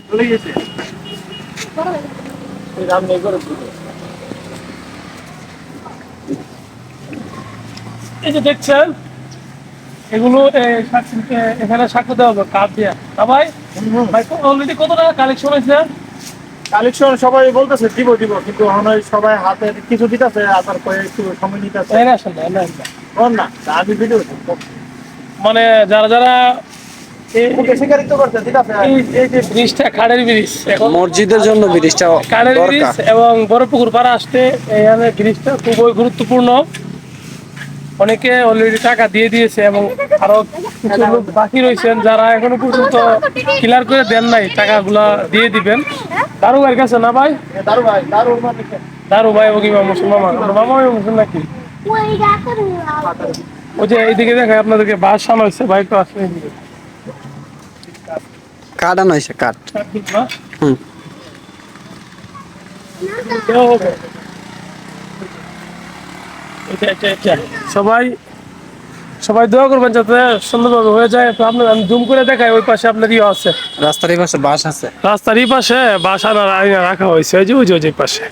চলে গেছে। এই যে দেখছেন এগুলো এখানে সাক্ষ্য দেওয়া হবে কাপ দিয়া না ভাই? ভাই অলরেডি কত টাকা কালেকশন হয়েছে? কালেকশন সবাই বলতেছে দিব দিব, কিন্তু সবাই হাতে কিছু দিতেছে, আসার পরে একটু সময় নিতেছে। এই না আসেন না, এই না, এই না। বল না, আমি ভিডিও মানে যারা যারা স্বীকারিত করতে দিতেছে। এই যে ব্রিজটা খাড়ের ব্রিজ, এখন মসজিদের জন্য ব্রিজটা খাড়ের ব্রিজ দরকার। এবং বড় পুকুর পাড়া আসতে এখানে ব্রিজটা খুবই গুরুত্বপূর্ণ। অনেকে অলরেডি টাকা দিয়ে দিয়েছে এবং আরো কিছু লোক বাকি রয়েছেন যারা এখনো পর্যন্ত ক্লিয়ার করে দেন নাই, টাকাগুলা দিয়ে দিবেন। দারু ভাইয়ের কাছে না ভাই? দারু ভাই, দারু মানে দারু ভাই ও কি মুসলমান মামা মুসলমান নাকি? ওই যে এইদিকে দেখায় আপনাদেরকে বাস সানো হয়েছে, ভাই তো আসলে এইদিকে কাঠ আনা হয়েছে, কাঠ। হুম। সবাই সবাই দোয়া করবেন যাতে সুন্দরভাবে হয়ে যায়। তো আপনার আমি জুম করে দেখাই, ওই পাশে আপনার ইয়ে আছে, রাস্তার এই পাশে বাস আছে। রাস্তার এই পাশে বাসা রাখা হয়েছে, ওই যে পাশে।